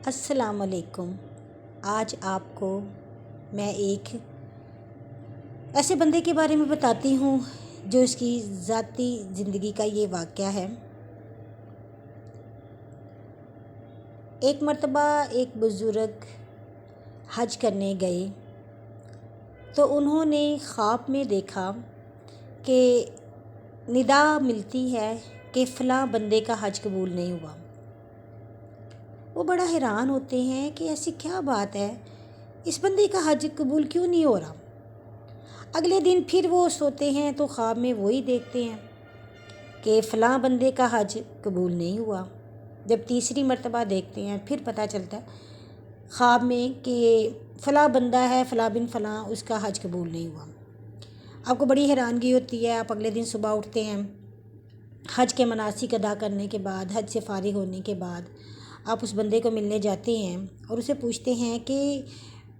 السلام علیکم۔ آج آپ کو میں ایک ایسے بندے کے بارے میں بتاتی ہوں جو اس کی ذاتی زندگی کا یہ واقعہ ہے۔ ایک مرتبہ ایک بزرگ حج کرنے گئے تو انہوں نے خواب میں دیکھا کہ ندا ملتی ہے کہ فلاں بندے کا حج قبول نہیں ہوا۔ وہ بڑا حیران ہوتے ہیں کہ ایسی کیا بات ہے، اس بندے کا حج قبول کیوں نہیں ہو رہا۔ اگلے دن پھر وہ سوتے ہیں تو خواب میں وہی دیکھتے ہیں کہ فلاں بندے کا حج قبول نہیں ہوا۔ جب تیسری مرتبہ دیکھتے ہیں پھر پتہ چلتا ہے خواب میں کہ فلاں بندہ ہے، فلاں بن فلاں، اس کا حج قبول نہیں ہوا۔ آپ کو بڑی حیرانگی ہوتی ہے۔ آپ اگلے دن صبح اٹھتے ہیں، حج کے مناسک ادا کرنے کے بعد، حج سے فارغ ہونے کے بعد آپ اس بندے کو ملنے جاتے ہیں اور اسے پوچھتے ہیں کہ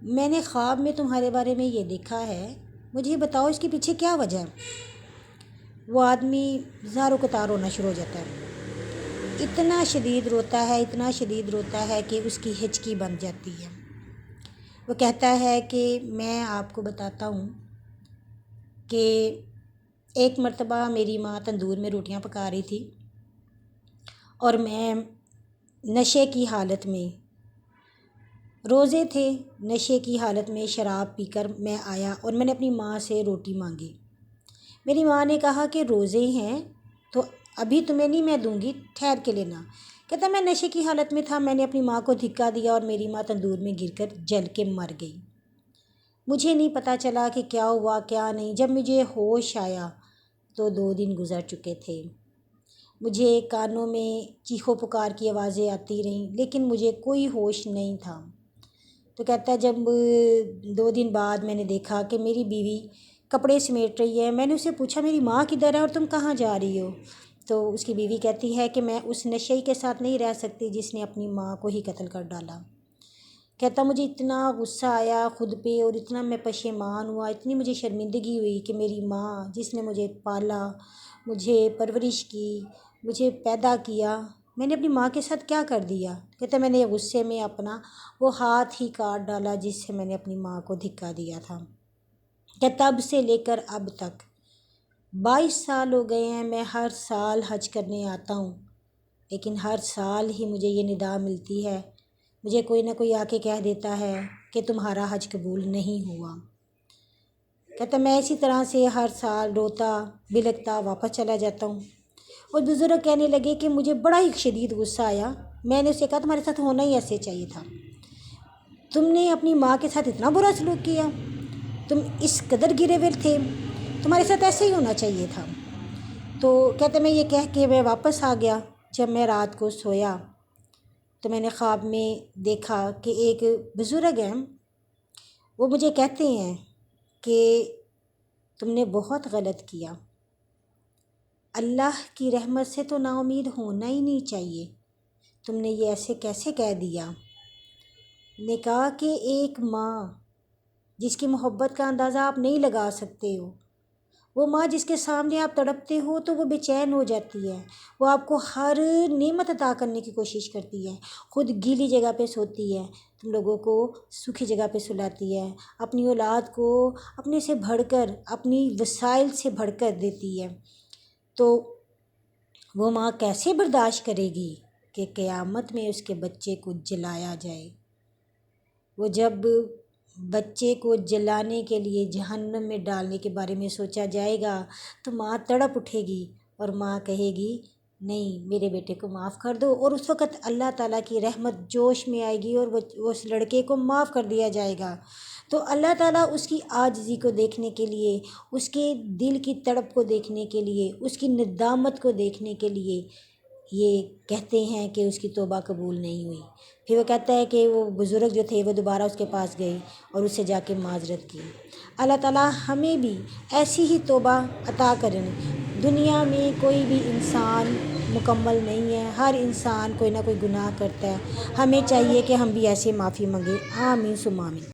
میں نے خواب میں تمہارے بارے میں یہ دیکھا ہے، مجھے بتاؤ اس کے پیچھے کیا وجہ ہے۔ وہ آدمی زار و قطار رونا شروع ہو جاتا ہے، اتنا شدید روتا ہے کہ اس کی ہچکی بن جاتی ہے۔ وہ کہتا ہے کہ میں آپ کو بتاتا ہوں کہ ایک مرتبہ میری ماں تندور میں روٹیاں پکا رہی تھی اور میں نشے کی حالت میں، روزے تھے، نشے کی حالت میں شراب پی کر میں آیا اور میں نے اپنی ماں سے روٹی مانگی۔ میری ماں نے کہا کہ روزے ہیں تو ابھی تمہیں نہیں میں دوں گی، ٹھہر کے لینا۔ کہتا میں نشے کی حالت میں تھا، میں نے اپنی ماں کو دھکا دیا اور میری ماں تندور میں گر کر جل کے مر گئی۔ مجھے نہیں پتہ چلا کہ کیا ہوا کیا نہیں۔ جب مجھے ہوش آیا تو 2 دن گزر چکے تھے۔ مجھے کانوں میں چیخو پکار کی آوازیں آتی رہیں لیکن مجھے کوئی ہوش نہیں تھا۔ تو کہتا ہے جب 2 دن بعد میں نے دیکھا کہ میری بیوی کپڑے سمیٹ رہی ہے، میں نے اسے پوچھا میری ماں کدھر ہے اور تم کہاں جا رہی ہو؟ تو اس کی بیوی کہتی ہے کہ میں اس نشئی کے ساتھ نہیں رہ سکتی جس نے اپنی ماں کو ہی قتل کر ڈالا۔ کہتا مجھے اتنا غصہ آیا خود پہ اور اتنا میں پشیمان ہوا، اتنی مجھے شرمندگی ہوئی کہ میری ماں جس نے مجھے پالا، مجھے پرورش کی، مجھے پیدا کیا، میں نے اپنی ماں کے ساتھ کیا کر دیا۔ کہتا میں نے غصے میں اپنا وہ ہاتھ ہی کاٹ ڈالا جس سے میں نے اپنی ماں کو دھکا دیا تھا۔ کہ تب سے لے کر اب تک 22 سال ہو گئے ہیں، میں ہر سال حج کرنے آتا ہوں لیکن ہر سال ہی مجھے یہ ندا ملتی ہے، مجھے کوئی نہ کوئی آ کے کہہ دیتا ہے کہ تمہارا حج قبول نہیں ہوا۔ کہتا میں اسی طرح سے ہر سال روتا بلکتا واپس چلا جاتا ہوں۔ وہ بزرگ کہنے لگے کہ مجھے بڑا ہی شدید غصہ آیا، میں نے اسے کہا تمہارے ساتھ ہونا ہی ایسے چاہیے تھا، تم نے اپنی ماں کے ساتھ اتنا برا سلوک کیا، تم اس قدر گرے ہوئے تھے، تمہارے ساتھ ایسے ہی ہونا چاہیے تھا۔ تو کہتے میں یہ کہہ کے میں واپس آ گیا۔ جب میں رات کو سویا تو میں نے خواب میں دیکھا کہ ایک بزرگ ہیں، وہ مجھے کہتے ہیں کہ تم نے بہت غلط کیا، اللہ کی رحمت سے تو نا امید ہونا ہی نہیں چاہیے، تم نے یہ ایسے کیسے کہہ دیا۔ نے کہا کہ ایک ماں جس کی محبت کا اندازہ آپ نہیں لگا سکتے ہو، وہ ماں جس کے سامنے آپ تڑپتے ہو تو وہ بے چین ہو جاتی ہے، وہ آپ کو ہر نعمت عطا کرنے کی کوشش کرتی ہے، خود گیلی جگہ پہ سوتی ہے، تم لوگوں کو سوکھی جگہ پہ سلاتی ہے، اپنی اولاد کو اپنے سے بڑھ کر، اپنی وسائل سے بڑھ کر دیتی ہے۔ تو وہ ماں کیسے برداشت کرے گی کہ قیامت میں اس کے بچے کو جلایا جائے۔ وہ جب بچے کو جلانے کے لیے جہنم میں ڈالنے کے بارے میں سوچا جائے گا تو ماں تڑپ اٹھے گی اور ماں کہے گی نہیں میرے بیٹے کو معاف کر دو، اور اس وقت اللہ تعالیٰ کی رحمت جوش میں آئے گی اور وہ اس لڑکے کو معاف کر دیا جائے گا۔ تو اللہ تعالیٰ اس کی عاجزی کو دیکھنے کے لیے، اس کے دل کی تڑپ کو دیکھنے کے لیے، اس کی ندامت کو دیکھنے کے لیے یہ کہتے ہیں کہ اس کی توبہ قبول نہیں ہوئی۔ پھر وہ کہتا ہے کہ وہ بزرگ جو تھے وہ دوبارہ اس کے پاس گئے اور اس سے جا کے معذرت کی۔ اللہ تعالیٰ ہمیں بھی ایسی ہی توبہ عطا کریں۔ دنیا میں کوئی بھی انسان مکمل نہیں ہے، ہر انسان کوئی نہ کوئی گناہ کرتا ہے، ہمیں چاہیے کہ ہم بھی ایسے معافی مانگیں۔ آمین ثم آمین۔